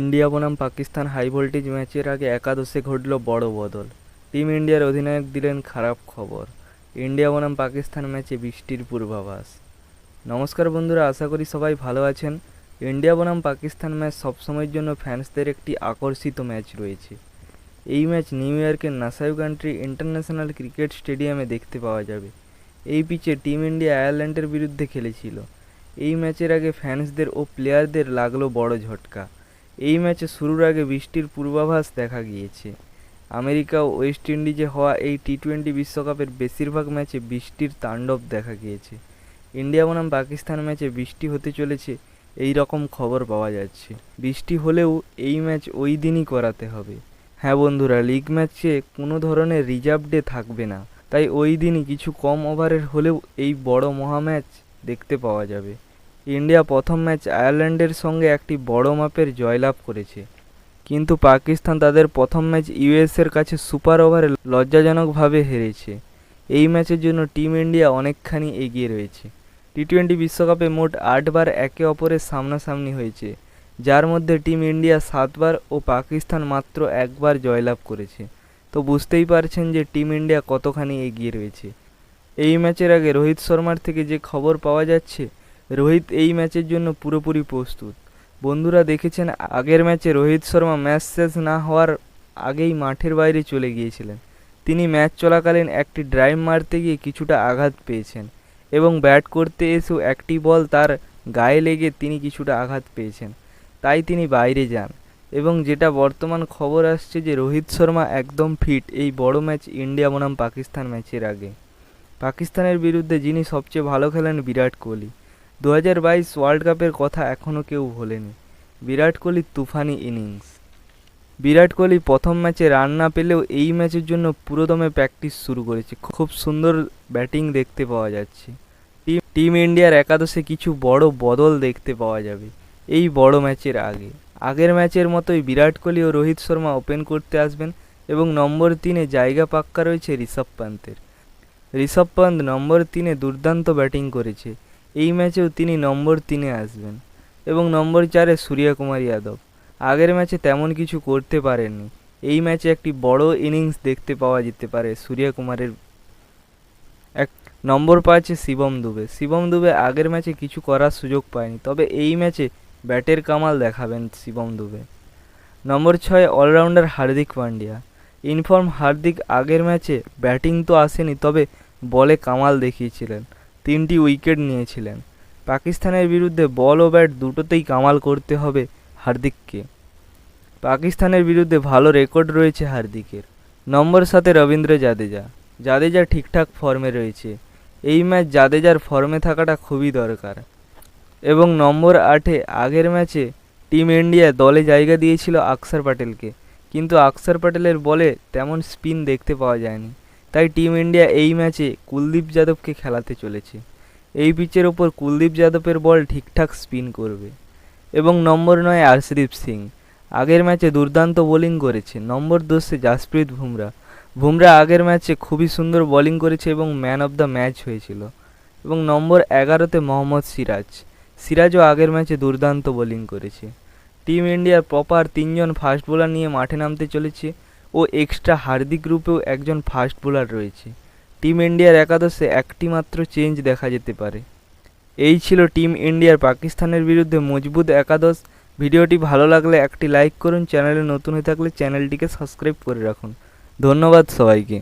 India বনাম Pakistan high voltage ম্যাচের আগে একাদশে ঘটল বড় বদল। টিম ইন্ডিয়ার অধিনায়ক দিলেন খারাপ খবর। ইন্ডিয়া বনাম পাকিস্তান ম্যাচে বৃষ্টির পূর্বাভাস। নমস্কার বন্ধুরা, আশা করি সবাই ভালো আছেন। ইন্ডিয়া বনাম পাকিস্তান ম্যাচ সবসময়ের জন্য ফ্যান্সদের একটি আকর্ষিত ম্যাচ রয়েছে। এই ম্যাচ নিউ ইয়র্কের নাসাউ কান্ট্রি ইন্টারন্যাশনাল ক্রিকেট স্টেডিয়ামে দেখতে পাওয়া যাবে। এই পিচে টিম ইন্ডিয়া আয়ারল্যান্ডের বিরুদ্ধে খেলেছিল। এই ম্যাচের আগে ফ্যান্সদের ও প্লেয়ারদের লাগলো বড় ঝটকা। এই ম্যাচে শুরুর আগে বৃষ্টির পূর্বাভাস দেখা গিয়েছে। আমেরিকা ও ওয়েস্ট ইন্ডিজে হওয়া এই টি-20 বিশ্বকাপের বেশিরভাগ ম্যাচে বৃষ্টির তাণ্ডব দেখা গিয়েছে। ইন্ডিয়া বনাম পাকিস্তান ম্যাচে বৃষ্টি হতে চলেছে এই রকম খবর পাওয়া যাচ্ছে। বৃষ্টি হলেও এই ম্যাচ ওই দিনই করাতে হবে। হ্যাঁ বন্ধুরা, লিগ ম্যাচে কোনো ধরনের রিজার্ভ ডে থাকবে না, তাই ওই দিনই কিছু কম ওভারের হলেও এই বড় মহা ম্যাচ দেখতে পাওয়া যাবে। ইন্ডিয়া প্রথম ম্যাচ আয়ারল্যান্ডের সঙ্গে একটি বড় মাপের জয়লাভ করেছে, কিন্তু পাকিস্তান তাদের প্রথম ম্যাচ ইউএসের কাছে সুপার ওভারে লজ্জাজনকভাবে হেরেছে। এই ম্যাচের জন্য টিম ইন্ডিয়া অনেকখানি এগিয়ে রয়েছে। টি-20 বিশ্বকাপে মোট 8 বার একে অপরের সামনাসামনি হয়েছে, যার মধ্যে টিম ইন্ডিয়া 7 বার ও পাকিস্তান মাত্র 1 বার জয়লাভ করেছে। তো বুঝতেই পারছেন যে টিম ইন্ডিয়া কতখানি এগিয়ে রয়েছে। এই ম্যাচের আগে রোহিত শর্মার থেকে যে খবর পাওয়া যাচ্ছে, রোহিত এই ম্যাচের জন্য পুরোপুরি প্রস্তুত। বন্ধুরা দেখেছেন, আগের ম্যাচে রোহিত শর্মা ম্যাচ শেষ না হওয়ার আগেই মাঠের বাইরে চলে গিয়েছিলেন। তিনি ম্যাচ চলাকালীন একটি ড্রাইভ মারতে গিয়ে কিছুটা আঘাত পেয়েছেন এবং ব্যাট করতে এসেও একটি বল তার গায়ে লেগে তিনি কিছুটা আঘাত পেয়েছেন, তাই তিনি বাইরে যান। এবং যেটা বর্তমান খবর আসছে যে রোহিত শর্মা একদম ফিট এই বড় ম্যাচ ইন্ডিয়া বনাম পাকিস্তান ম্যাচের আগে। পাকিস্তানের বিরুদ্ধে যিনি সবচেয়ে ভালো খেলেন বিরাট কোহলি। 2022 ওয়ার্ল্ড কাপের কথা এখনও কেউ ভোলেনি। বিরাট কোহলির তুফানি ইনিংস। বিরাট কোহলি প্রথম ম্যাচে রান না পেলেও এই ম্যাচের জন্য পুরোদমে প্র্যাকটিস শুরু করেছে। খুব সুন্দর ব্যাটিং দেখতে পাওয়া যাচ্ছে। টিম ইন্ডিয়ার একাদশে কিছু বড় বদল দেখতে পাওয়া যাবে এই বড় ম্যাচের আগে। আগের ম্যাচের মতোই বিরাট কোহলি ও রোহিত শর্মা ওপেন করতে আসবেন এবং নম্বর 3-এ জায়গা পাক্কা রয়েছে ঋষভ পান্তের। ঋষভ পান্ত নম্বর 3-এ দুর্দান্ত ব্যাটিং করেছে। এই ম্যাচেও তিনি নম্বর 3-এ আসবেন এবং নম্বর 4-এ সূর্যকুমার যাদব। আগের ম্যাচে তেমন কিছু করতে পারেননি। এই ম্যাচে একটি বড় ইনিংস দেখতে পাওয়া যেতে পারে সূর্যকুমারের। নম্বর 5-এ শিবম দুবে আগের ম্যাচে কিছু করার সুযোগ পায়নি, তবে এই ম্যাচে ব্যাটের কামাল দেখাবেন শিবম দুবে। নম্বর 6-এ অলরাউন্ডার হার্দিক পান্ডিয়া। ইনফর্ম হার্দিক আগের ম্যাচে ব্যাটিং তো আসেনি, তবে বলে কামাল দেখিয়েছিলেন, 3টি উইকেট নিয়েছিলেন। পাকিস্তানের বিরুদ্ধে বল ও ব্যাট দুটোতেই কামাল করতে হবে হার্দিককে। পাকিস্তানের বিরুদ্ধে ভালো রেকর্ড রয়েছে হার্দিকের। নম্বর 7-এ রবীন্দ্র জাদেজা ঠিকঠাক ফর্মে রয়েছে। এই ম্যাচ জাদেজার ফর্মে থাকাটা খুবই দরকার। এবং নম্বর 8-এ আগের ম্যাচে টিম ইন্ডিয়া দলে জায়গা দিয়েছিল অক্ষর প্যাটেলকে, কিন্তু অক্ষর প্যাটেলের বলে তেমন স্পিন দেখতে পাওয়া যায়নি, তাই টিম ইন্ডিয়া এই ম্যাচে কুলদীপ যাদবকে খেলাতে চলেছে। এই পিচের ওপর কুলদীপ যাদবের বল ঠিকঠাক স্পিন করবে। এবং নম্বর 9-এ আর্শদীপ সিং। আগের ম্যাচে দুর্দান্ত বোলিং করেছে। নম্বর 10-এ জাসপ্রীত বুমরা আগের ম্যাচে খুবই সুন্দর বোলিং করেছে এবং ম্যান অফ দ্য ম্যাচ হয়েছিল। এবং নম্বর 11-তে মোহাম্মদ সিরাজও আগের ম্যাচে দুর্দান্ত বোলিং করেছে। টিম ইন্ডিয়ার প্রপার 3 জন ফাস্ট বোলার নিয়ে মাঠে নামতে চলেছে ও এক্সট্রা হার্দিক গ্রুপেও একজন ফাস্ট বোলার রয়েছে। টিম ইন্ডিয়ার একাদশে একটি মাত্র চেঞ্জ দেখা যেতে পারে। এই ছিল টিম ইন্ডিয়ার পাকিস্তানের বিরুদ্ধে মজবুত একাদশ। ভিডিওটি ভালো লাগলে একটি লাইক করুন। চ্যানেলে নতুন হয়ে থাকলে চ্যানেলটিকে সাবস্ক্রাইব করে রাখুন। ধন্যবাদ সবাইকে।